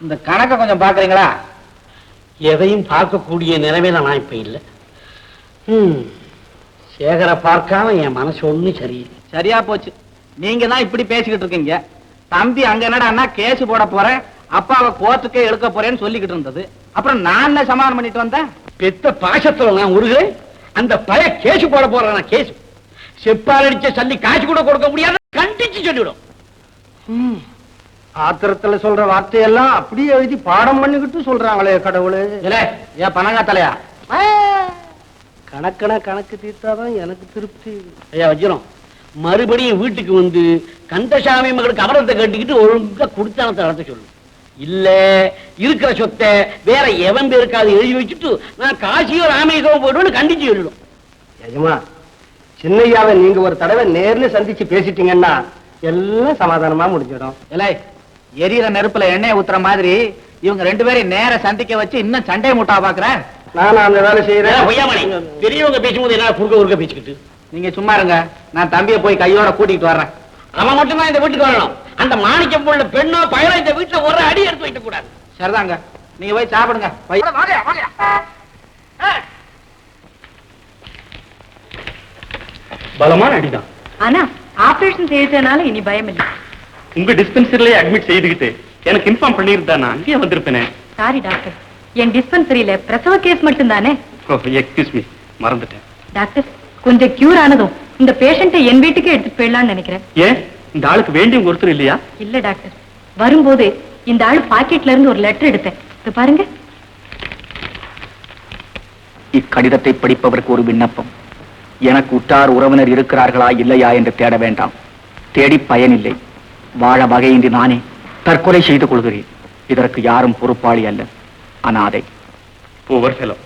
இந்த கணக்கை கொஞ்சம் பாக்குறீங்களா? எதையும் பார்க்கக்கூடிய நிலைமையில நான் இப்ப இல்லை. சேகரை பார்க்காம என் மனசு ஒண்ணும் சரியில்லை. சரியா போச்சு. நீங்க தான் இப்படி பேசிக்கிட்டு இருக்கீங்க. தம்பி அங்க என்னடா கேஸ் போட போறேன், அப்பாவை கோர்ட்டுக்கே எடுக்க போறேன்னு சொல்லிக்கிட்டு இருந்தது. அப்புறம் நான் சமாதானம் பண்ணிட்டு வந்தேன். பெத்த பாசத்துல நான் உருகிறேன். அந்த பய கேஸ் போட போறேன். கேஸ் செப்பால் அடிச்ச சல்லி காசு கூட கொடுக்க முடியாது, கண்டிச்சு சொல்லிவிடும். ஆத்திரத்துல சொல்ற வார்த்தையெல்லாம் அப்படியே எழுதி பாடம் பண்ணிக்கிட்டு சொல்றாங்களே கடவுளே. ஏன் பணங்கா தலையா? கணக்கு தீர்த்தாதான் எனக்கு திருப்தி. ஐயா வச்சிரும், மறுபடியும் வீட்டுக்கு வந்து கந்தசாமி மகளுக்கு அவரத்தை கட்டிக்கிட்டு ஒழுங்கா குடித்தனத்தை நடத்த சொல்லு. இல்ல இருக்கிற சொத்தை வேற எவன் பேருக்காது எழுதி வச்சுட்டு நான் காசியோ ராமேஸ்வரம் போயிடுவேன்னு கண்டிச்சு சொல்லிடும். எஜமா, சின்னையாவை நீங்க ஒரு தடவை நேர்ல சந்திச்சு பேசிட்டீங்கன்னா எல்லாம் சமாதானமா முடிஞ்சிடும். எரியிற நெருப்புல எண்ணெய் ஊத்துற மாதிரி இவங்க 2 பேரையும் நேர சந்திக்க வச்சு இன்னும் சண்டையை மூட்டா பாக்குறேன். நானும் அந்த வேலை செய்யறேன். பெரியவங்க பேசும்போது என்ன குறுக்க பேசிக்கிட்டு? நீங்க சும்மா இருங்க, நான் தம்பியை போய் கையோட கூட்டிட்டு வர்றேன். அவன் மட்டும்தான் இந்த வீட்டுக்கு வரணும். அந்த மாணிக்கம் உள்ள பெண்ணோ பயணம் இந்த வீட்டுல ஒரு அடி எடுத்து வைக்க கூடாது. சரிதாங்க, நீங்க போய் சாப்பிடுங்க. பலமான அடிதான். ஆனா ஆபரேஷன் செய்தனால இனி பயம் இல்லை. உங்க டிஸ்பென்சரியிலே அட்மிட் செய்துகிட்டு எனக்கு இன்ஃபார்ம் பண்ணிருந்தா நான் அங்கேயே வந்திருப்பேனே. சாரி டாக்டர், என் டிஸ்பென்சரியில பிரசவ கேஸ் மட்டும் தானே. எக்ஸ்கியூஸ் மீ, மறந்துட்டேன். டாக்டர், கொஞ்சம் கியூர் ஆனதும் இந்த பேஷண்ட்டை என் வீட்டுக்கு எடுத்துட்டு போயிடலாம்னு நினைக்கிறேன். ஏன், இந்த ஆளுக்கு வேண்டியவங்க ஒருத்தர் இல்லையா? இல்ல டாக்டர், வரும்போது இந்த ஆள் பாக்கெட்ல இருந்து ஒரு லெட்டர் எடுத்தேன். இது பாருங்க. இக்கடிதத்தை படிப்பவருக்கு ஒரு விண்ணப்பம். எனக்கு உற்றார் உறவினர் இருக்கிறார்களா இல்லையா என்று தேட வேண்டாம். தேடி பயனில்லை. வாழ வகையின்றி நானே தற்கொலை செய்து கொள்கிறேன். இதற்கு யாரும் பொறுப்பாளி அல்ல, அனாதை. ஓவர் ஃபெலோ,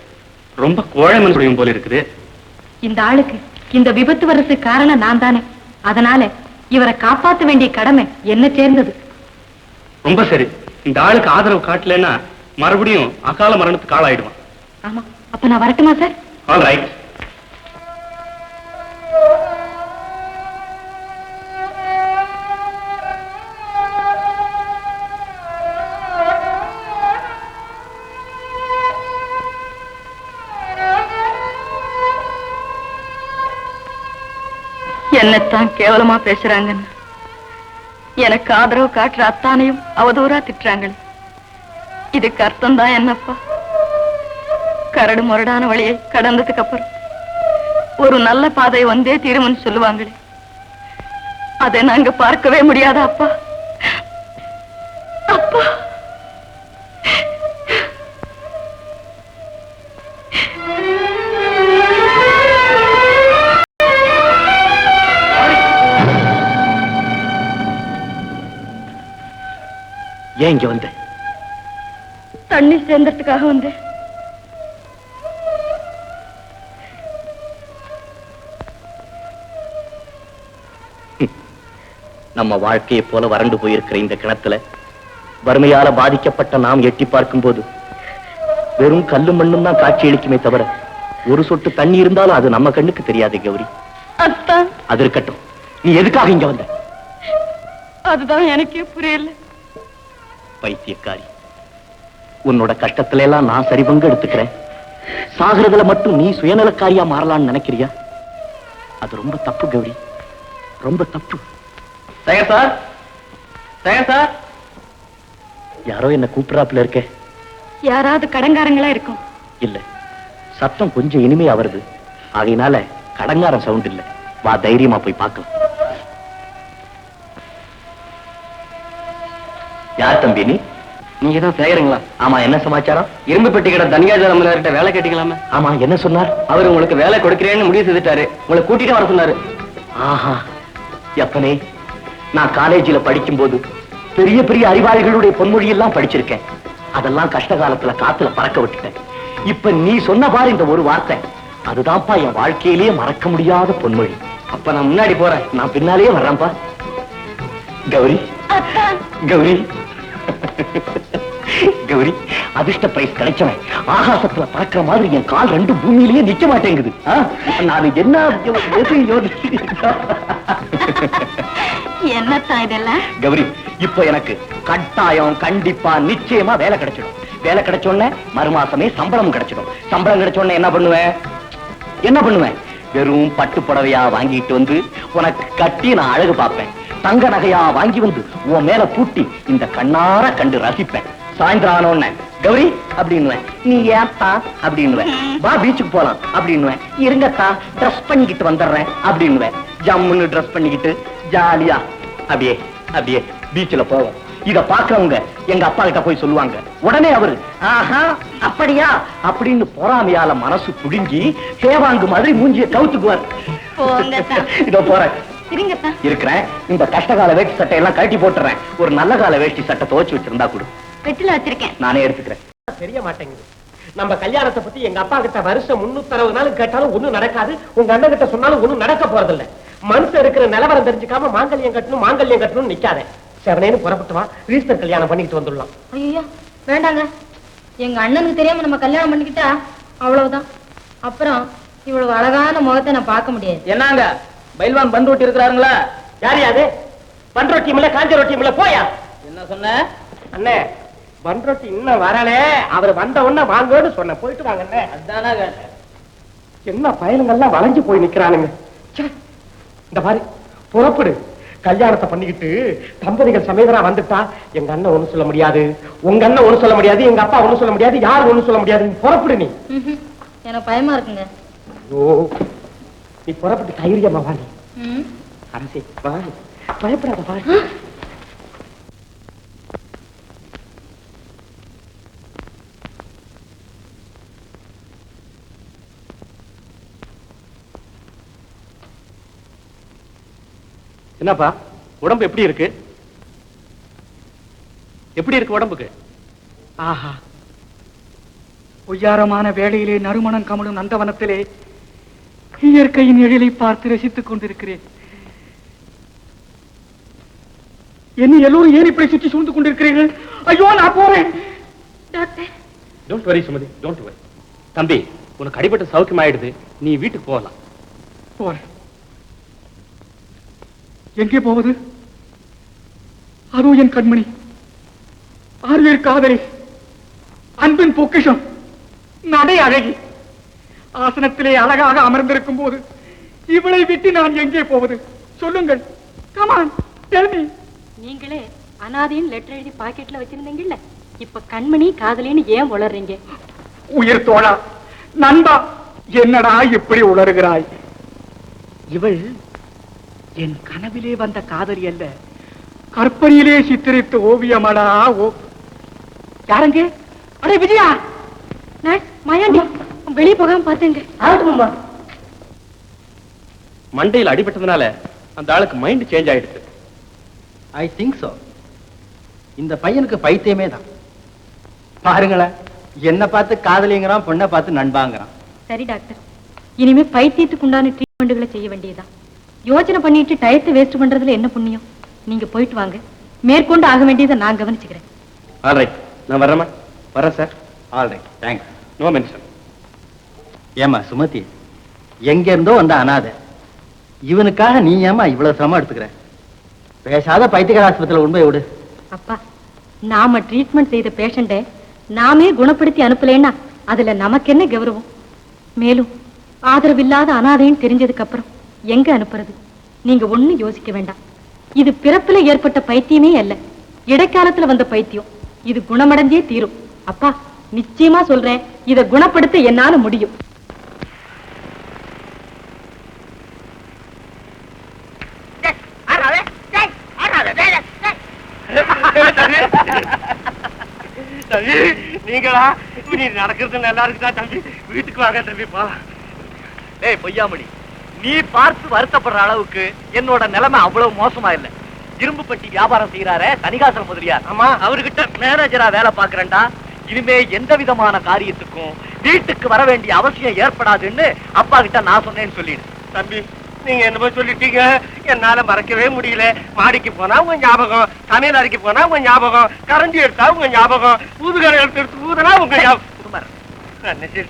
ரொம்ப கோழை மனுஷன் போல இருக்குது. இந்த ஆளுக்கு இந்த விபத்து வர்றதுக்கு காரணம் நான் தானே. அதனால இவரை காப்பாற்ற வேண்டிய கடமை என்ன சேர்ந்தது. ரொம்ப சரி, இந்த ஆளுக்கு ஆதரவு காட்டலன்னா மறுபடியும் அகால மரணத்துக்கு ஆளாயிடுவான். ஆமா, அப்ப நான் வரட்டுமா சார்? All right. என்னத்தான் கேவலமா பேசுறாங்கன்னு எனக்கு ஆதரவு காட்டுற அத்தானையும் அவதூறா திட்டுறாங்களே. இதுக்கு அர்த்தம் தான் என்னப்பா? கரடு முரடான வழியை கடந்ததுக்கு அப்புறம் ஒரு நல்ல பாதை வந்தே தீரும்னு சொல்லுவாங்களே, அதை நாங்க பார்க்கவே முடியாதா அப்பா? அப்பா, ஏன் இங்க வந்த? தண்ணி சேர்ந்ததுக்காக வந்தேன். நம்ம வாழ்க்கையை போல வறண்டு போயிருக்கிற இந்த கிணத்துல வறுமையால பாதிக்கப்பட்ட நாம் எட்டி பார்க்கும் போது வெறும் கல்லு மண்ணும் தான் காட்சி அளிக்குமே தவிர ஒரு சொட்டு தண்ணி இருந்தாலும் அது நம்ம கண்ணுக்கு தெரியாது. கௌரி, அது இருக்கட்டும், நீ எதுக்காக இங்க வந்த? அதுதான் எனக்கே புரியல. பைத்தியக்காரி, உன்னோட கஷ்டத்துல எல்லாம் நான் சரி பங்கு எடுத்துக்கிறேன். சாகிறதுல மட்டும் நீ சுயநலக்காரியா மாறலாம்னு நினைக்கிறியா? அது ரொம்ப தப்பு கௌரி, ரொம்ப தப்பு. Sekar sir, Sekar sir. யாரோ என்ன கூப்பிடாப்புல இருக்க. யாராவது கடங்காரங்களா இருக்கும். இல்ல, சத்தம் கொஞ்சம் இனிமையா வருது. ஆகையினால கடங்காரம் சவுண்ட் இல்ல. வா, தைரியமா போய் பார்க்கலாம். யார் தம்பி நீ? நீங்க தான் சேகருங்களா? ஆமா, என்ன சமாச்சாரம்? இரும்பு பெட்டி கடை தனியாஜாரம்கிட்ட வேலை கேட்டீங்களாமே. ஆமா, என்ன சொன்னார்? அவர் உங்களுக்கு வேலை கொடுக்கிறேன்னு முடிவு செய்துட்டாரு. உங்களை கூட்டிட்டு வர சொன்னாரு. ஆஹா, எப்பனே, நான் காலேஜில் படிக்கும் போது பெரிய பெரிய அறிவாளிகளுடைய பொன்மொழியெல்லாம் படிச்சிருக்கேன். அதெல்லாம் கஷ்ட காலத்துல காத்துல பறக்க விட்டுட்டேன். இப்ப நீ சொன்ன பாரு இந்த ஒரு வார்த்தை, அதுதான்ப்பா என் வாழ்க்கையிலேயே மறக்க முடியாத பொன்மொழி. அப்ப நான் முன்னாடி போறேன். நான் பின்னாலேயே வர்றேன்ப்பா. கௌரி, கௌரி, கௌரி, அதிர்ஷ்ட பிரைஸ் கிடைச்சவன் ஆகாசத்துல பறக்கிற மாதிரி என் கால் 2 பூமியிலேயே நிக்க மாட்டேங்குது. நான் என்ன என்னத்தான் இதெல்லாம்? கௌரி, இப்ப எனக்கு கட்டாயம் கண்டிப்பா நிச்சயமா வேலை கிடைச்சிடும். வேலை கிடைச்ச உடனே மறுமாசமே சம்பளம் கிடைச்சிடும். சம்பளம் கிடைச்ச உடனே என்ன பண்ணுவேன்? வெறும் பட்டு புடவையா வாங்கிட்டு வந்து உனக்கு கட்டி நான் அழகு பார்ப்பேன். தங்க நகையா வாங்கி வந்து உன் மேல பூட்டி இந்த கண்ணார கண்டு ரசிப்பேன். சாயந்தரம் ஆனோன்னு கௌரி அப்படின்னுவேன். நீ ஏத்தா அப்படின்னுவேன். வா பீச்சுக்கு போலாம் அப்படின்னுவேன். இருங்கத்தா ட்ரெஸ் பண்ணிக்கிட்டு வந்துடுறேன் அப்படின்னுவேன். ஜம்முன்னு ட்ரெஸ் பண்ணிக்கிட்டு ஜாலியா அப்படியே அப்படியே பீச்ல போவோம். இத பாக்குறவங்க எங்க அப்பா கிட்ட போய் சொல்லுவாங்க. உடனே அவரு ஆஹா அப்படியா அப்படின்னு பொறாமையால மனசு புடுங்கி தேவாங்கு மாதிரி மூஞ்சிய கவுத்துக்குவார். இதோ போறேன் இருக்கிறேன். இந்த கஷ்டகால வேஷ்டி சட்டை எல்லாம் கழட்டி போட்டுறேன். ஒரு நல்ல கால வேஷ்டி சட்டை துவச்சு வச்சிருந்தா கொடு. வெட்டில வச்சிருக்கேன், நானே எடுத்துக்கிறேன். தெரிய மாட்டேங்குது. நம்ம கல்யாணத்தை பத்தி எங்க அப்பா கிட்ட வருஷம் 360 நாள் கேட்டாலும் ஒண்ணும் நடக்காது. உங்க அண்ணன் கிட்ட சொன்னாலும் ஒண்ணும் நடக்க போறதில்ல. மனுஷன் இருக்கிற நிலவரம் தெரிஞ்சுக்காம மாங்கல்யம் கட்டணும் நிக்காதே. செவனேன்னு புறப்பட்டு வா, ஈஸ்டர் கல்யாணம் பண்ணிக்கிட்டு வந்துடலாம். ஐயோ வேண்டாங்க, எங்க அண்ணனுக்கு தெரியாம நம்ம கல்யாணம் பண்ணிக்கிட்டா அவ்வளவுதான். அப்புறம் இவ்வளவு அழகான முகத்தை நான் பார்க்க முடியாது. என்னங்க பைல்வான் பந்து ரொட்டி இருக்கிறாருங்களா? யாரு அது? பன் ரொட்டி இல்ல காஞ்ச ரொட்டி இல்ல போயா. என்ன சொன்ன அண்ணே? பன் ரொட்டி இன்னும் வரலே. அவர் வந்த உடனே வாங்கன்னு சொன்ன. போயிட்டு வாங்க அண்ணே. அதானா என்ன பயலுங்கெல்லாம் வளைஞ்சு போய் நிக்கிறானுங்க. இந்த மாதிரி புறப்படு. கல்யாணத்தை பண்ணிக்கிட்டு தம்பதிகள் சமேதரா வந்துட்டா எங்க அண்ணன் ஒண்ணு சொல்ல முடியாது, உங்க அண்ணன் ஒண்ணு சொல்ல முடியாது, எங்க அப்பா ஒண்ணு சொல்ல முடியாது, யாரும் ஒண்ணு சொல்ல முடியாது. புறப்படு நீ. எனக்கு பயமா இருக்குங்க. ஓ நீ புறப்பட்டு தைரியமா வா. நீ அரசே வா, பயப்படாத வா. என்னப்பா உடம்பு எப்படி இருக்கு? எப்படி இருக்கு உடம்புக்கு? ஆஹா, பொய்யாரமான வேளையிலே நறுமணம் கமலும் நந்தவனத்திலே இயற்கையின் எழிலை பார்த்து ரசித்துக் கொண்டிருக்கிறேன். என்ன எல்லோரும் ஏன் இப்படி சுற்றி சூழ்ந்து கொண்டிருக்கிறீர்கள்? ஐயோ நான் போறேன். Doctor, don't worry Sumathi, don't worry. தம்பி, உனக்கு அடிபட்ட சௌக்கியம் ஆயிடுது. நீ வீட்டுக்கு போகலாம். போறேன். எங்கே போவது? அதோ என் கண்மணி, ஆர்வேர் காதலி, அன்பின் பொக்கிஷம், நடை அழகி, ஆசனத்திலே அழகாக அமர்ந்திருக்கும் போது இவளை விட்டு நான் எங்கே போவது? சொல்லுங்கள். Come on tell me. நீங்களே அனாதையின் லெட்டர் எழுதி பாக்கெட்ல வச்சிருந்தீங்கல்ல, இப்ப கண்மணி காதலின்னு ஏன் உளறீங்க? உயிர் தோழா, நண்பா, என்னடா இப்படி உளறுகிறாய்? இவள் என் கனவிலே வந்த காதலி அல்ல, கற்பனையிலே சித்தரித்த ஓவியமடா. யாருங்க? அடே விஜயா, மாயாண்டி வெளியே போகாம பாத்துங்க. மண்டையில் அடிபட்டதுனால அந்த ஆளுக்கு மைண்ட் சேஞ்ச் ஆயிடுச்சு. I think so. இந்த பையனுக்கு பைத்தியமே தான். பாருங்களேன், என்ன பார்த்து காதலிங்கிறான், பொண்ணை பார்த்து நண்பாங்கிறான். சரி டாக்டர், இனிமே பைத்தியத்துக்கு உண்டான ட்ரீட்மெண்ட்களை செய்ய வேண்டியதுதான். யோசனை பண்ணிட்டு டயத்தை வேஸ்ட் பண்றதுல என்ன புண்ணியம்? நீங்க போயிட்டு வாங்க, மேற்கொண்டு ஆக வேண்டியதை நான் கவனிச்சுக்கிறேன். ஆல்ரைட், நான் வரேம்மா. வரேன் sir. Alright, thanks. No mention. ஏமா சுமதி, எங்க இருந்தோ வந்த அனாதை, இவனுக்காக நீ ஏமா இவ்வளவு சிரமம் எடுத்துக்கிற? பேசாத பைத்தியக்கார ஆஸ்பத்திரியில உண்மை விடு. அப்பா, நாம ட்ரீட்மெண்ட் செய்த பேஷண்ட நாமே குணப்படுத்தி அனுப்பலேன்னா அதுல நமக்கு என்ன கௌரவம்? மேலும் ஆதரவில்லாத அனாதைன்னு தெரிஞ்சதுக்கு அப்புறம் எங்க அனுப்புறது? நீங்க ஒண்ணு யோசிக்க வேண்டாம். இது பிறப்புல ஏற்பட்ட பைத்தியமே அல்ல, இடைக்காலத்துல வந்த பைத்தியம். இது குணமடைஞ்சே தீரும். அப்பா, நிச்சயமா சொல்றேன், இதை குணப்படுத்த என்னால முடியும். நீங்களா? நீ நடக்கிறது நல்லா இருக்குதா தம்பி? வீட்டுக்கு வாங்க தம்பி. பா டேய் பொய்யாமணி, நீ பார்த்து வருத்தப்படுற அளவுக்கு என்னோட நிலைமை அவ்வளவு மோசமா இல்ல. இரும்பு பட்டி வியாபாரம் செய்யறாரே தனிகாசல முதலியார், ஆமா, அவர்கிட்ட மேனேஜரா வேலை பாக்குறேன்டா. இனிமே எந்த விதமான காரியத்துக்கும் வீட்டுக்கு வர வேண்டிய அவசியம் ஏற்படாதுன்னு அப்பா கிட்ட நான் சொன்னேன்னு சொல்லிடு. தம்பி நீங்க என்னமோ சொல்லிட்டீங்க, என்னால மறக்கவே முடியல. மாடிக்கு போனா உங்க ஞாபகம், சமையல் அறைக்கு போனா உங்க ஞாபகம், கரண்டி எடுத்தா உங்க ஞாபகம், ஊதுகார எடுத்து ஊதுனா உங்க ஞாபகம்.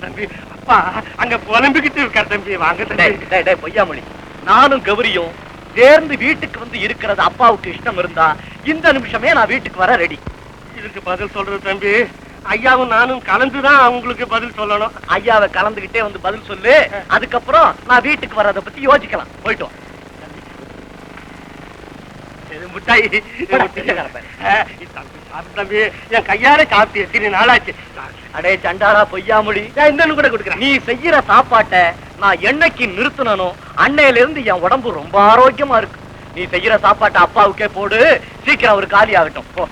தம்பி, அப்பா அங்க புலம்பிக்கிட்டு இருக்கார் தம்பி. வாங்க தம்பி. பொய்யாமொழி, நானும் கௌரியும் சேர்ந்து வீட்டுக்கு வந்து இருக்கிறது அப்பாவுக்கு இஷ்டம் இருந்தா இந்த நிமிஷமே நான் வீட்டுக்கு வர ரெடி. இதுக்கு பதில் சொல்றது தம்பி, ஐயாவும் நானும் கலந்துதான் உங்களுக்கு பதில் சொல்லணும். ஐயாவை கலந்துகிட்டே வந்து பதில் சொல்லு, அதுக்கப்புறம் நான் வீட்டுக்கு வர்றதை பத்தி யோசிக்கலாம். போயிட்டோம். முட்டாய் தம்பி, என் கையாலே காப்பி எத்தனை நாளாச்சு. அடே சண்டாளா பொய்யாமொழி, இந்த கூட கொடுக்குறேன். நீ செய்யற சாப்பாட்டை நான் என்னைக்கு நிறுத்தணும், அன்னையில இருந்து என் உடம்பு ரொம்ப ஆரோக்கியமா இருக்கு. நீ செய்யற சாப்பாட்டை அப்பாவுக்கே போடு, சீக்கிரம் ஒரு காலி ஆகட்டும். போ.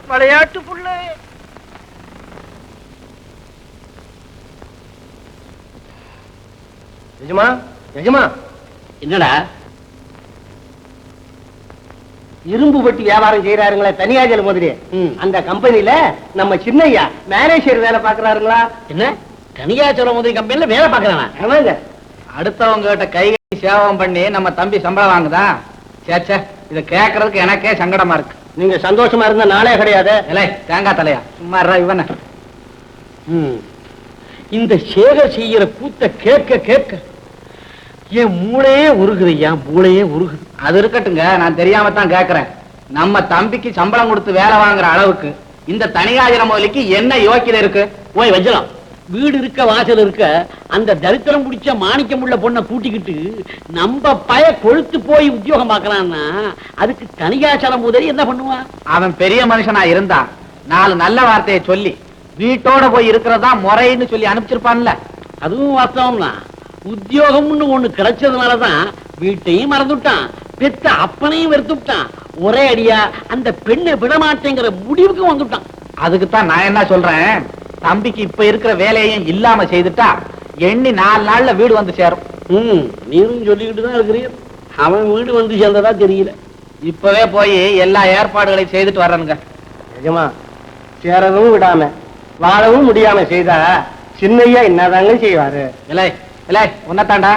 விளையாட்டு புள்ள. எஜமா, எஜமா, என்னடா இரும்பு பட்டி வியாபாரம் செய்யறாருங்களே தனியாஜல் முதலிய அந்த கம்பெனில நம்ம சின்னையா மேனேஜர் வேலை பாக்குறாருங்களா? என்ன கனியாச்சலம் முதல் கம்பெனில வேலை பாக்குறானா? ஆமாங்க. அடுத்தவங்க கிட்ட கை சேவம் பண்ணி நம்ம தம்பி சம்பளம் வாங்குதா? சேச்சே, இத கேக்குறதுக்கு எனக்கே சங்கடமா இருக்கு. நீங்க சந்தோஷமா இருந்த நாளே கிடையாது. இல்லை தேங்காய் தலையா, சும்மா இவன. இந்த சேகர் செய்யற கூத்த கேட்க கேட்க என் மூளையே உருகுதையா, மூளையே உருகுது. அது இருக்கட்டுங்க, நான் தெரியாம தான் கேக்குறேன். நம்ம தம்பிக்கு சம்பளம் கொடுத்து வேலை வாங்குற அளவுக்கு இந்த தனியாஜன முதலிக்கு என்ன யோக்கியம் இருக்கு? போய் வச்சலாம். வீடு இருக்க வாசல் இருக்க அந்த தரித்திரம் பிடிச்ச மாணிக்கம் உள்ள பொண்ணை கூட்டிக்கிட்டு நம்ம பய கொழுத்து போய் உத்தியோகம் பார்க்கறான்னா அதுக்கு தனியாச்சலம் முதலி என்ன பண்ணுவான்? அவன் பெரிய மனுஷனா இருந்தா 4 நல்ல வார்த்தையை சொல்லி வீட்டோட போய் இருக்கிறதா முறைன்னு சொல்லி அனுப்பிச்சிருப்பான்ல. அதுவும் வாஸ்தவம் தான். உத்தியோகம்னு ஒண்ணு கிடைச்சதுனாலதான் வீட்டையும் மறந்துட்டான், பெத்த அப்பனையும் வெறுத்துட்டான், ஒரே அடியா அந்த பெண்ணை விடமாட்டேங்கிற முடிவுக்கு வந்துட்டான். அதுக்குத்தான் நான் என்ன சொல்றேன், தம்பிக்கு இப்ப இருக்கிற வேலையையும் இல்லாம செய்துட்டா எண்ணி 4 நாள்ல வீடு வந்து சேரும். நீரும் சொல்லிக்கிட்டு தான் இருக்கிறீர். அவன் வீடு வந்து சேர்ந்ததா தெரியல. இப்பவே போய் எல்லா ஏற்பாடுகளையும் செய்துட்டு வர்றனுங்க. எஜமா, சேரவும் விடாம வாழவும் முடியாம செய்தா சின்னையா என்னதாங்க செய்வாரு? இல்லை இல்லை உன்னத்தாண்டா,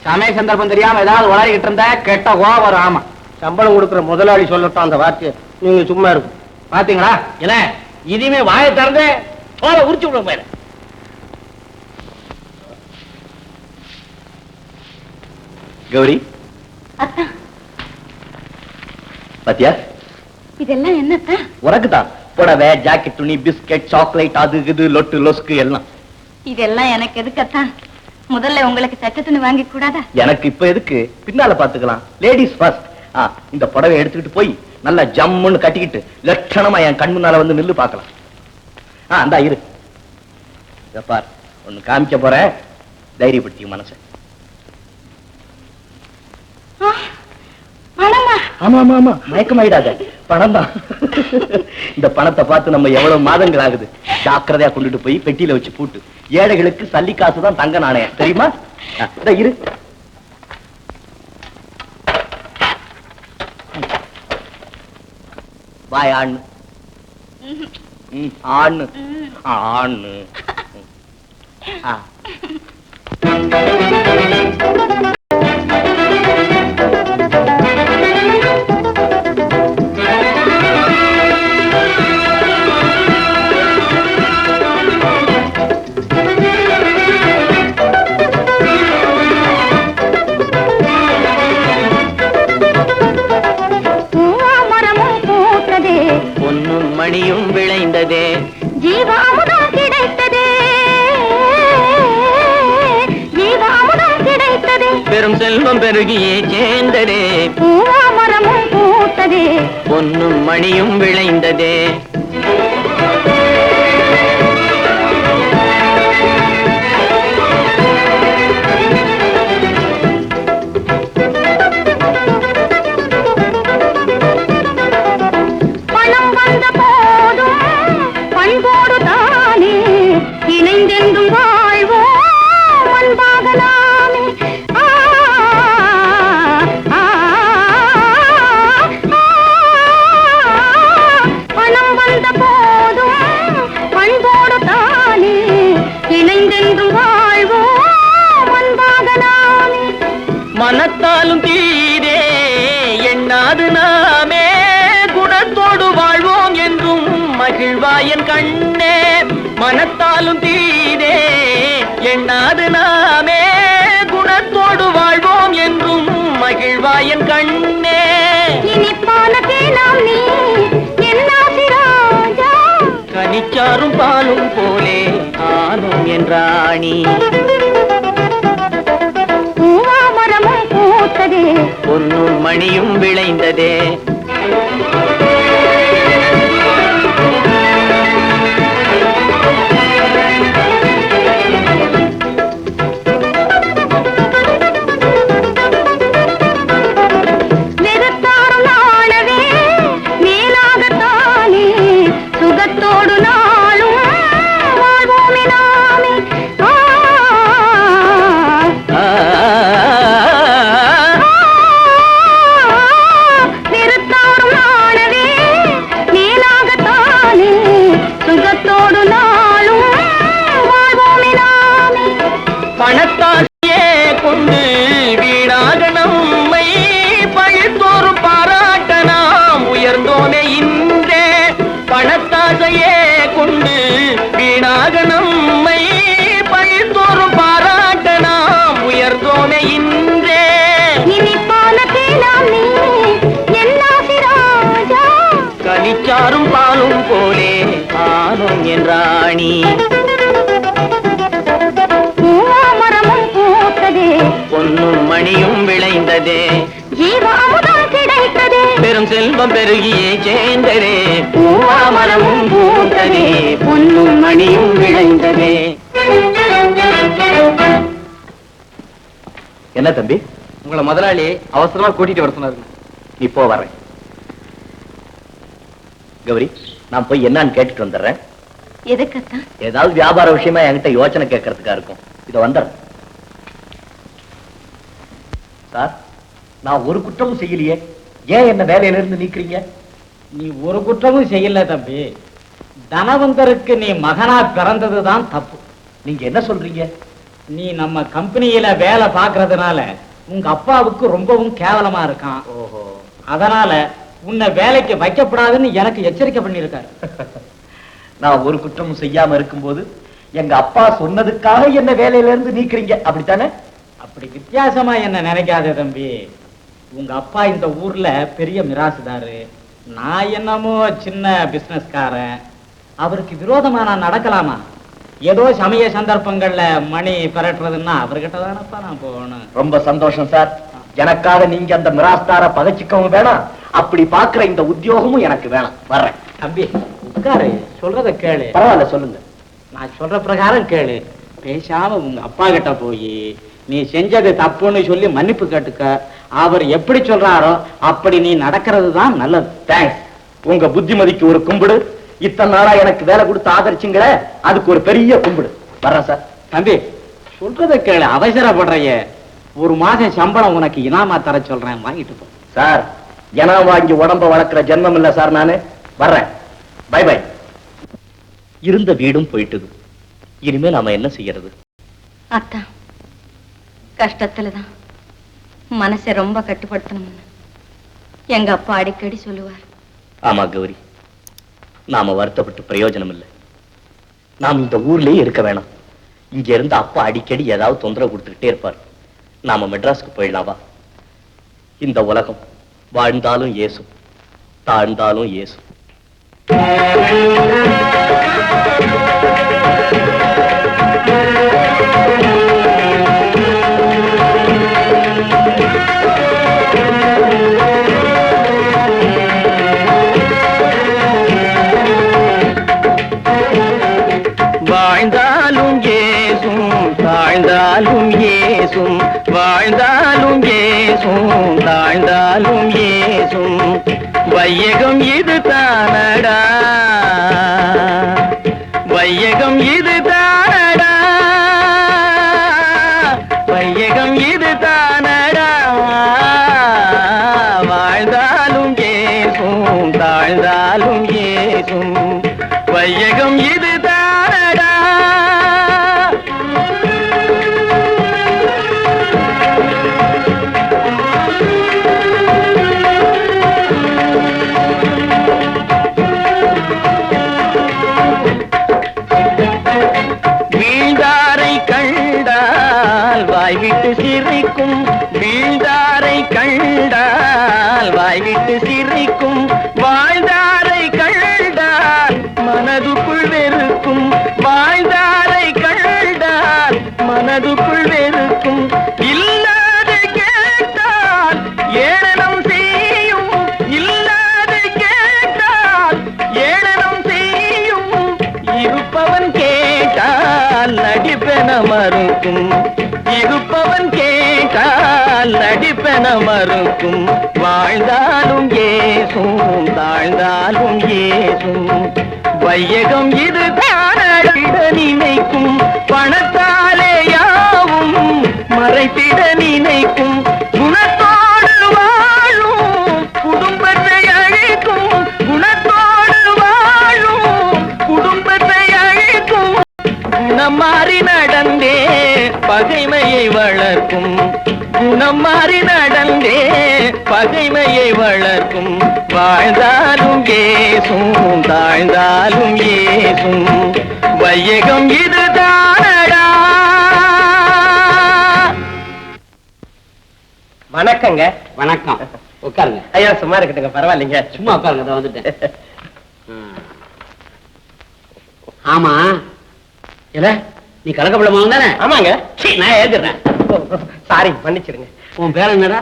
சமய சந்தர்ப்பம் தெரியாம ஏதாவது உளறிக்கிட்டு இருந்தா கெட்ட கோவம் வரும். ஆமா, சம்பளம் கொடுக்குற முதலாளி சொல்லட்டும் அந்த வார்த்தையை, நீங்க சும்மா இருக்கும். பாத்தீங்களா? என்ன இனிமே வாயை திறந்து தோலை உரிச்சு விட போயிட. கௌரி, பாத்தியா இதெல்லாம் என்னத்த? உனக்குதான் புடவை, ஜாக்கெட், துணி, பிஸ்கட், சாக்லேட், அது இது லொட்டு லொஸ்கு எல்லாம். இதெல்லாம் எனக்கு எதுக்கத்தான்? முதல்ல உங்களுக்கு சட்ட துணி வாங்கி கூடாதா? எனக்கு இப்ப எதுக்கு, பின்னால பாத்துக்கலாம். Ladies first. இந்த புடவை எடுத்துக்கிட்டு போய் நல்லா ஜம்முன்னு கட்டிக்கிட்டு லட்சணமா என் கண் முன்னால வந்து நில்லு பாக்கலாம். அந்தா இரு, பார், ஒண்ணு காமிக்க போறேன், தைரியப்படுத்தி மனச. ஆமா ஆமா ஆமா, மயக்கமாயிடாத, பணம் தான். இந்த பணத்தை பார்த்து நம்ம எவ்வளவு மாதங்கள் ஆகுது. ஜாக்கிரதையா கொண்டுட்டு போய் பெட்டியில வச்சு பூட்டு. ஏழைகளுக்கு சல்லி காசு தான் தங்க நாணயம், தெரியுமா? இரு. பாய் ஆண் ஆண் ஆண். மணியும் விளைந்ததே, ஜீவாமுதம் கிடைத்ததே, ஜீவாமுதம் கிடைத்ததே, பெரும் செல்வம் பெருகியே சேர்ந்ததே, பூவாமரமும் பூத்ததே, பொன்னும் மணியும் விளைந்ததே. இணைந்தென்றும் வாழ்வோம் அன்பாகலாமே. பணம் வந்த போதும் பண்போடு தானே இணைந்தென்றும் வாழ்வோம் அன்பாகலாமே. மனத்தாலும் தீரே எண்ணாது நாமே குணத்தோடு வாழ்வோம் என்றும் மகிழ்வாயன் கண்ணே. மனத்தாலும் தீரே எண்ணாது நாமே குணத்தோடு வாழ்வோம் என்று வா என் கண்ணே இனிப்பான தேனாம் நீ என்னாசி ராஜா கனிச்சாரும் பாலும் போலே ஆனும் என்றாணி பூவாமரமும் பூத்ததே பொன்னும் மணியும் விளைந்ததே பணத்தாசையே கொண்டு வீணாக நம்மை பழித்தோறும் பாராட்ட நாம் உயர்ந்தோமே இன்றே பணத்தாசையே கொண்டு வீணாக நம்மை பழித்தோறும் பாராட்ட நாம் உயர்ந்தோமே இன்றே இனிப்பான தேனாம் நீ என்னாசி ராஜா கனிச்சாரும் பாலும் போலே ஆனும் என்றாணி பொன்னும் மணியும் விளைந்ததே ஜீவாமுதம் கிடைத்ததே பெரும் செல்வம் பெருகியே சேர்ந்ததே பூவாமரமும் பூத்ததே பொன்னும் மணியும் விளைந்ததே. என்ன தம்பி, உங்களை முதலாளி அவசரமா கூட்டிட்டு வர சொன்னாருங்க. இப்போ வரேன். கௌரி, நான் போய் என்னன்னு கேட்டுட்டு வந்துடுறேன். எதுக்கத்தான்? ஏதாவது வியாபார விஷயமா என்கிட்ட யோசனை கேட்கறதுக்கா இருக்கும். இதை வந்துடுறேன். சார், நான் ஒரு குற்றமும் செய்யலையே, ஏன் என்ன வேலையில இருந்து நீக்கிறீங்க? நீ ஒரு குற்றமும் செய்யல தம்பி. தனவந்தருக்கு நீ மகனா பிறந்ததுதான் தப்பு. நீங்க என்ன சொல்றீங்க? நீ நம்ம கம்பெனியில வேலை பாக்குறதுனால உங்க அப்பாவுக்கு ரொம்பவும் கேவலமா இருக்கான். ஓஹோ, அதனால உன்னை வேலைக்கு வைக்கப்படாதுன்னு எனக்கு எச்சரிக்கை பண்ணிருக்காரு. நான் ஒரு குற்றமும் செய்யாம இருக்கும்போது எங்க அப்பா சொன்னதுக்காக என்ன வேலையில இருந்து நீக்கிறீங்க, அப்படித்தானே? அப்படி வித்தியாசமா என்ன நினைக்காத தம்பி. உங்க அப்பா இந்த ஊர்ல பெரிய மிராசுதாரு, நான் என்னமோ சின்ன பிசினஸ்காரன். அவருக்கு விரோதமா நான் நடக்கலாமா? ஏதோ சமய சந்தர்ப்பங்கள்ல மணி பெறட்டுறதுன்னா அவர்கிட்ட தானப்பா நான் போகணும். ரொம்ப சந்தோஷம் சார். எனக்காக நீங்க அந்த மிராஸ்தார பகைச்சிக்கவும் வேணாம், அப்படி பாக்குற இந்த உத்தியோகமும் எனக்கு வேணாம். வர்றேன். தம்பி உட்காரு, சொல்றத கேளு. பரவாயில்ல, சொல்லுங்க. நான் சொல்ற பிரகாரம் கேளு. பேசாம உங்க அப்பா கிட்ட போய் நீ செஞ்சது தப்புன்னு சொல்லி மன்னிப்பு கேட்டுக்க. அவர் எப்படி சொல்றாரோ அப்படி நீ நடக்கிறது தான் நல்லது. தேங்க்ஸ். உங்க புத்திமதிக்கு ஒரு கும்பிடு. இத்தனை நாளா எனக்கு வேலை கொடுத்து ஆதரிச்சிங்களே, அதுக்கு ஒரு பெரிய கும்பிடு. வர்றேன் சார். தம்பி சொல்றத கேளு, அவசரப்படுறைய. ஒரு மாசம் சம்பளம் உனக்கு இனாமா தர சொல்றேன், வாங்கிட்டு போ. சார், இனம் வாங்கி உடம்ப வளர்க்கிற ஜென்மம் இல்ல சார் நானு. வர்றேன். Bye bye. இருந்த வீடும் போயிட்டுது. இனிமே நாம என்ன செய்யறது? அத்தா, கஷ்டத்துலதான் மனசை ரொம்ப கட்டுப்படுத்தணும்னு எங்க அப்பா அடிக்கடி சொல்லுவார். ஆமா கௌரி, நாம வருத்தப்பட்டு பிரயோஜனம் இல்லை. நாம் இந்த ஊர்லயே இருக்க வேணாம். இங்க இருந்து அப்பா அடிக்கடி ஏதாவது தொந்தரவு கொடுத்துக்கிட்டே இருப்பார். நாம மெட்ராஸ்க்கு போயிடலாம் வா. இந்த உலகம் வாழ்ந்தாலும் ஏசும், தாழ்ந்தாலும் ஏசும். வாழ்ந்தாலும் ஏசும், தாழ்ந்தாலும் ஏசும், வாழ்ந்தாலும் ஏசும், தாழ்ந்தாலும் ஏசும். வையகம் இது தானடா, வையகம் இது தானடா, வையகம் இது தானடா. வாழ்ந்தாலும் ஏசும், தாழ்ந்தாலும் ஏசும், வையகம் இது தானடா. வீழ்ந்தாரை கண்டால் வாய்விட்டு சிரிக்கும், வீழ்ந்தாரை கண்டால் மறுக்கும் வாழ்ந்தாலும் ஏசும் தாழ்ந்தாலும் ஏசும் வையகம் இது தானடிட நினைக்கும் பணத்தாலே யாவும் மறைத்திட நினைக்கும் குணத்தோடு வாழும் குடும்பத்தை அழிக்கும் குணத்தோடு வாழும் குடும்பத்தை அழிக்கும் குணம் மாறி நடந்தே பகைமையை வளர்க்கும் குணம் மாறி நடந்தே பகைமையை வளர்க்கும் வாழ்ந்தாலும் ஏசும் தாழ்ந்தாலும் ஏசும் வையகம் இது தானடா. வணக்கங்க. வணக்கம். உட்காருங்க. ஐயா சும்மா இருக்கட்டுங்க, பரவாயில்லைங்க. சும்மா உட்காருங்க, இதோ வந்துட்டேன். ஆமா இல்ல நீ கலக்கப்படமா தானே? ஆமாங்க. நான் ஏத்துறேன். சாரி, மன்னிச்சிருங்க. உன் பேர் என்னடா?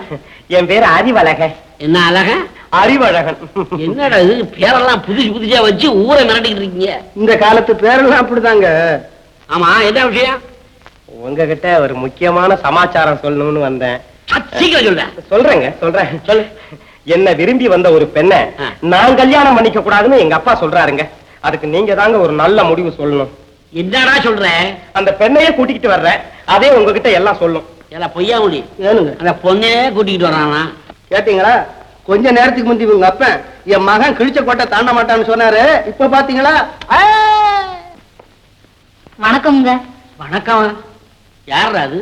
என் பேரு அறிவழகன். என்ன அழகன்? அறிவழகன். என்னடா இது பேரெல்லாம் புதுசு புதுசா வச்சு ஊரை மிரட்டிக்கிட்டு இருக்கீங்க? இந்த காலத்து பேரெல்லாம் அப்படிதாங்க. ஆமா, என்ன விஷயம்? உங்ககிட்ட ஒரு முக்கியமான சமாச்சாரம் சொல்லணும்னு வந்தேன். சீக்கிரம் சொல்றேங்க. சொல்லு. என்ன விரும்பி வந்த ஒரு பெண்ணை நான் கல்யாணம் பண்ணிக்க கூடாதுன்னு எங்க அப்பா சொல்றாருங்க. அதுக்கு நீங்க தாங்க ஒரு நல்ல முடிவு சொல்லணும். என்னடா சொல்ற? அந்த பெண்ணையே கூட்டிக்கிட்டு வர்றேன், அதே உங்ககிட்ட எல்லாம் சொல்லும். எல்லாம் பொய்யா முடி ஏனுங்க? அந்த பொண்ணையே கூட்டிக்கிட்டு வரானா? கேட்டீங்களா? கொஞ்ச நேரத்துக்கு முந்தி உங்க அப்ப என் மகன் கிழிச்ச கோட்டை தாண்ட மாட்டான்னு சொன்னாரு. இப்ப பாத்தீங்களா? வணக்கம்ங்க. வணக்கம். யார் அது?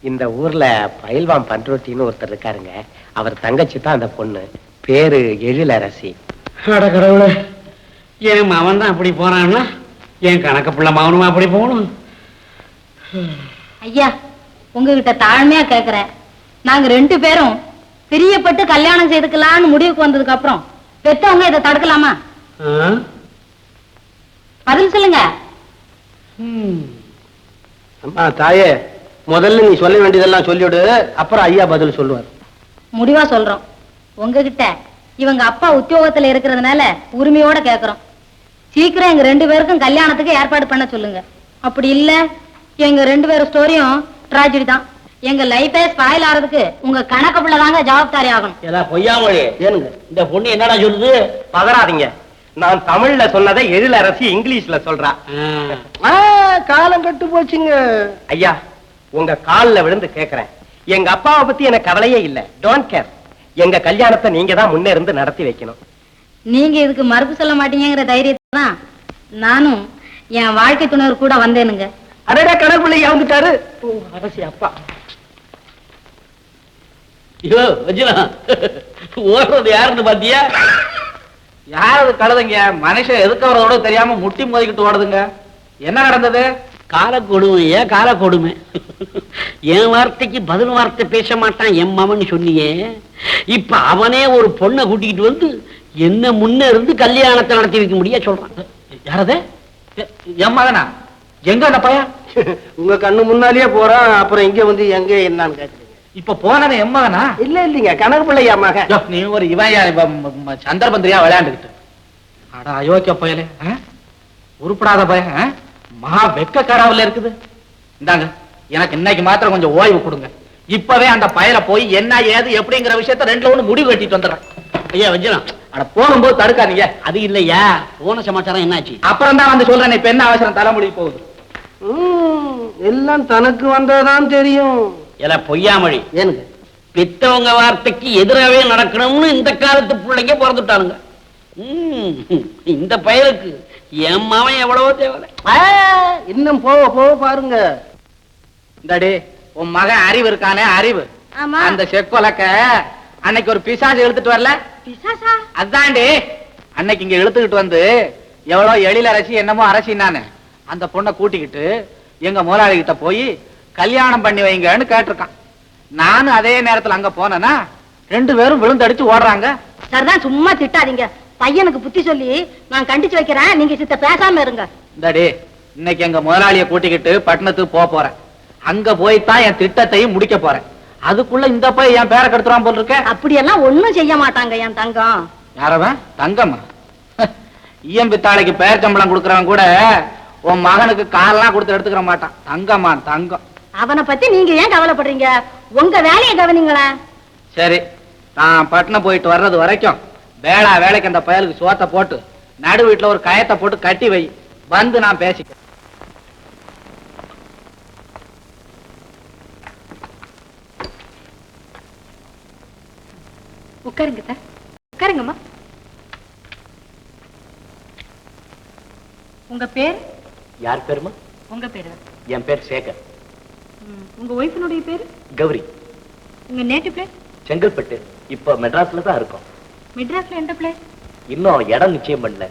இந்த ஊர்ல பயில்வான் பண்ருட்டின்னு ஒருத்தர் இருக்காருங்க. அவர் தங்கச்சி தான் அந்த பொண்ணு. பேரு எழிலரசி. அட கடவுளே, என் மவன் தான் அப்படி போறான்னா என் கணக்கு பிள்ளை மவனும் அப்படி போகணும். ஐயா, உங்ககிட்ட தாழ்மையா கேக்குறேன். நாங்க 2 பேரும் பிரியப்பட்டு கல்யாணம் செய்துக்கலாம்னு முடிவுக்கு வந்ததுக்கு அப்புறம் பெத்தவங்க இதை தடுக்கலாமா? பதில் சொல்லுங்க. அம்மா தாயே, முதல்ல நீ சொல்ல வேண்டியதெல்லாம் சொல்லிவிடு, அப்புறம் ஐயா பதில் சொல்லுவார். முடிவா சொல்றோம். உங்ககிட்ட இவங்க அப்பா உத்தியோகத்துல இருக்கிறதுனால உரிமையோட கேக்குறோம். சீக்கிரம் எங்க 2 பேருக்கும் கல்யாணத்துக்கு ஏற்பாடு பண்ண சொல்லுங்க. அப்படி இல்ல எங்க 2 பேரும் ஸ்டோரியும் டிராஜடி தான். எங்க லைஃபே ஸ்பாயில் ஆறதுக்கு உங்க கணக்கு பிள்ளைதாங்க ஜவாப்தாரி ஆகணும். எல்லாம் பொய்யா மொழி. ஏனுங்க? இந்த பொண்ணு என்னடா சொல்லுது? பதறாதீங்க. நான் தமிழ்ல சொன்னதை எழிலரசி இங்கிலீஷ்ல சொல்றா. காலம் கட்டு போச்சுங்க. ஐயா, உங்க கால்ல விழுந்து கேக்குறேன். எங்க அப்பாவை பத்தி எனக்கு கவலையே இல்ல. Don't care. எங்க கல்யாணத்தை நீங்க தான் முன்னே இருந்து நடத்தி வைக்கணும். நீங்க இதுக்கு மறுப்பு சொல்ல மாட்டீங்கிற தைரியத்தை தான் நானும் என் வாழ்க்கை துணைவர் கூட வந்தேனுங்க. அடடா, கணக்குள்ள வந்துட்டாரு அரசி அப்பா. ஐயோ வச்சுலாம் ஓடுறது யாருன்னு பாத்தியா? யாரது கழுதுங்க? மனுஷன் எதுக்கு வரதோட தெரியாம முட்டி மோதிக்கிட்டு ஓடுதுங்க. என்ன நடந்தது? கால கொடுமை. ஏன் கால கொடுமை? என் வார்த்தைக்கு பதில் வார்த்தை பேச மாட்டான் என் மாமன் சொன்னியே. இப்ப அவனே ஒரு பொண்ணை கூட்டிக்கிட்டு வந்து என்ன முன்ன இருந்து கல்யாணத்தை நடத்தி வைக்க முடிய சொல்றான். யாரது? என் மகனா? எங்க அந்த பையன்? உங்க கண்ணு முன்னாலேயே போறான், அப்புறம் இங்க வந்து எங்க என்னன்னு கேக்குறீங்க? இப்ப போனது என் மகனா? இல்லைங்க, கணக்கு பிள்ளையா மகன். நீ ஒரு இவன் சந்தர்பந்திரியா விளையாண்டுகிட்டு. அடா அயோக்கிய பயலே, உருப்படாத பையன், மகா வெக்க கராவில் இருக்குது. இந்தாங்க, எனக்கு இன்னைக்கு மாத்திரம் கொஞ்சம் ஓய்வு கொடுங்க. இப்பவே அந்த பயலை போய் என்ன ஏது எப்படிங்கிற விஷயத்த 2ல 1 முடிவு கட்டிட்டு வந்துடுறேன். ஐயா வச்சிடும். அட போகும்போது தடுக்காதீங்க. அது இல்லையா, போன சமாச்சாரம் என்னாச்சு? அப்புறம் தான் வந்து சொல்றேன். இப்ப என்ன அவசரம்? தலைமுடி போகுது. எல்லாம் தனக்கு வந்ததான் தெரியும். எல்லாம் பொய்யாமொழி. ஏனுங்க? பெத்தவங்க வார்த்தைக்கு எதிராவே நடக்கணும்னு இந்த காலத்து பிள்ளைங்க பிறந்துட்டானுங்க. இந்த பயலுக்கு என் மாவன் எவ்வளவோ தேவை. இன்னும் போக போக பாருங்க. இந்தாடி, உன் மகன் அறிவு இருக்கானே, அறிவு. ஆமா. அந்த செக்கொலக்க அன்னைக்கு ஒரு பிசாசு இழுத்துட்டு வரல? பிசாசா? அதாண்டி, அன்னைக்கு இங்க இழுத்துக்கிட்டு வந்து எவ்வளவு எழிலரசி என்னமோ அரசினானு அந்த பொண்ணை கூட்டிக்கிட்டு எங்க முதலாளி கிட்ட போய் கல்யாணம் பண்ணி வைங்கன்னு கேட்டிருக்கான். நானும் அதே நேரத்துல அங்க போனேன்னா 2 பேரும் விழுந்தடிச்சு ஓடுறாங்க. சரிதான், சும்மா திட்டாதீங்க. பையனுக்கு புத்தி சொல்லி நான் கண்டிச்சு வைக்கிறேன். நீங்க சித்த பேசாம இருங்க. இந்தாடி, இன்னைக்கு எங்க முதலாளிய கூட்டிக்கிட்டு பட்டணத்துக்கு போறேன். அங்க போய்தான் என் திட்டத்தையும் முடிக்க போறேன். அதுக்குள்ள இந்த போய் என் பேரை கெடுத்துறான் போல் இருக்க. அப்படியெல்லாம் ஒண்ணும் செய்ய மாட்டாங்க என் தங்கம். யாரவன்? தங்கம்மா? ஈயம்பித்தாளைக்கு பேர் சம்பளம் கொடுக்கறவன் கூட உன் மகனுக்கு காலெல்லாம் கொடுத்து எடுத்துக்கிற மாட்டான். தங்கம்மா, தங்கம். அவனை பத்தி நீங்க ஏன் கவலைப்படுறீங்க? உங்க வேலையை கவனிங்களேன். சரி, நான் பட்டணம் போயிட்டு வர்றது வரைக்கும் வேளா வேலைக்கு அந்த பயலுக்கு சோத்தை போட்டு நடு வீட்டுல ஒரு கயத்தை போட்டு கட்டி வை. வந்து நான் பேசிக்க. உட்காருங்க சார், உட்காருங்கம்மா. உங்க பேர்? யார் பேருமா? உங்க பேரு? என் பேர் சேகர். உங்க ஒய்ஃபினுடைய பேரு? கௌரி. உங்க நேட்டிவ் பிளேஸ்? செங்கல்பட்டு. இப்ப மெட்ராஸ்ல தான் இருக்கோம். மெட்ராஸ்ல எந்த பிளேஸ்? இன்னும் இடம் நிச்சயம் பண்ணல.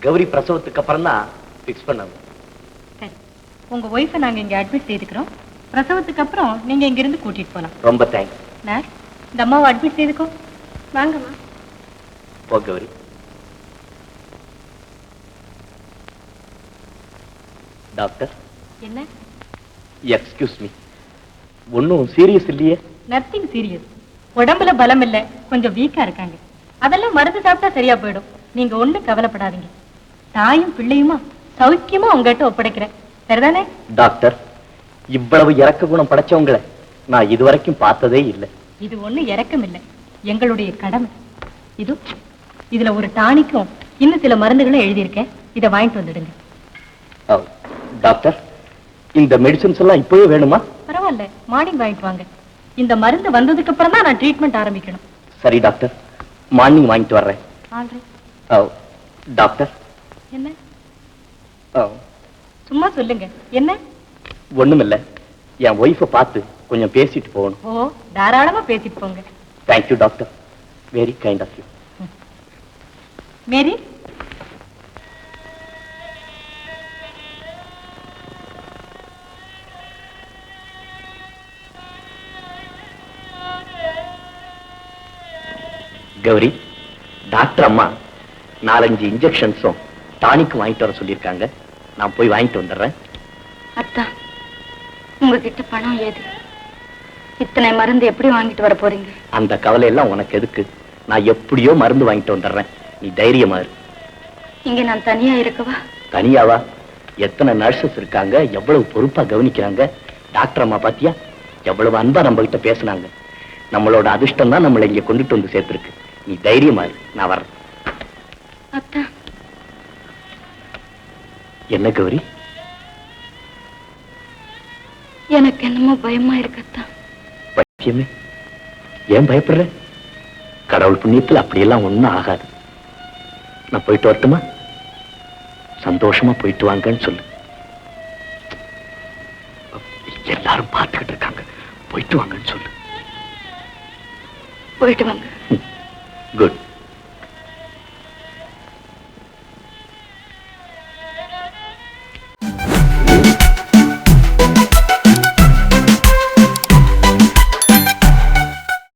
கௌரி பிரசவத்துக்கு அப்புறம் தான் பிக்ஸ் பண்ணணும். சரி, உங்க ஒய்ஃபை நாங்க இங்க அட்மிட் செய்துக்கிறோம். பிரசவத்துக்கு அப்புறம் நீங்க இங்க இருந்து கூட்டிட்டு போலாம். ரொம்ப தேங்க்ஸ். நர்ஸ், இந்த அம்மாவை அட்மிட் செய்துக்கோ. வாங்கம்மா. போ கௌரி. டாக்டர். என்ன? எக்ஸ்கியூஸ் மீ, ஒன்னும் சீரியஸ் இல்லையே? Nothing serious. உடம்புல பலம் இல்ல, கொஞ்சம் வீக்கா இருக்காங்க. அதெல்லாம் மருந்து சாப்பிட்டா சரியா போயிடும். நீங்க ஒண்ணும் கவலைப்படாதீங்க. தாயும் பிள்ளையுமா சௌக்கியமா உங்ககிட்ட ஒப்படைக்கிறேன். சரிதானே? டாக்டர், இவ்வளவு இறக்க குணம் படைச்சவங்களை நான் இதுவரைக்கும் பார்த்ததே இல்லை. இது ஒண்ணு இறக்கம் இல்லை, எங்களுடைய கடமை. இதுல ஒரு டானிக்கும் இன்னும் சில மருந்துகளும் எழுதியிருக்கேன். இதை வாங்கிட்டு வந்துடுங்க. டாக்டர், இந்த மெடிசன்ஸ் எல்லாம் இப்பவே வேணுமா? பரவாயில்ல, மார்னிங் வாங்கிட்டு வாங்க. இந்த மருந்து வந்ததுக்கு அப்புறம் தான் நான் ட்ரீட்மெண்ட் ஆரம்பிக்கணும். சரி டாக்டர், மார்னிங் வாங்கிட்டு வர்றேன். டாக்டர். என்ன? சும்மா சொல்லுங்க. என்ன? ஒண்ணுமில்ல, என் ஒய்ஃபை பார்த்து கொஞ்சம் பேசிட்டு போகணும். ஓ, தாராளமா பேசிட்டு போங்க. Thank you doctor, very kind of you. Mary, Gauri, doctor அம்மா 4-5 இன்ஜெக்ஷன்ஸும் டானிக் வாங்கிட்டு வர சொல்லியிருக்காங்க. நான் போய் வாங்கிட்டு வந்துடுறேன். அத்தா, உங்ககிட்ட பணம் ஏது? இத்தனை மருந்து எப்படி வாங்கிட்டு வர போறீங்க? அந்த கவலை எல்லாம் உனக்கு எதுக்கு? நான் எப்படியோ மருந்து வாங்கிட்டு வந்துடுறேன். நீ தைரியமா இரு. இங்க நான் தனியா இருக்கவா? தனியாவா? எத்தனை நர்சஸ் இருக்காங்க, எவ்வளவு பொறுப்பா கவனிக்கிறாங்க. டாக்டர் அம்மா பாத்தியா, எவ்வளவு அன்பா நம்ம கிட்ட பேசினாங்க. நம்மளோட அதிர்ஷ்டம் தான் நம்மளை இங்க கொண்டுட்டு வந்து சேர்த்திருக்கு. நீ தைரியமா இரு, நான் வர்றேன். அத்தா. என்ன கௌரி? எனக்கு என்னமோ பயமா இருக்கத்தா. பைத்தியமே, ஏன் பயப்படுற? கடவுள் புண்ணியத்தில் அப்படியெல்லாம் ஒண்ணும் ஆகாது. நான் போயிட்டு வரட்டுமா? சந்தோஷமா போயிட்டு வாங்கன்னு சொல்லு. எல்லாரும் பார்த்துக்கிட்டு இருக்காங்க, போயிட்டு வாங்கன்னு சொல்லு. போயிட்டு வாங்க. குட்.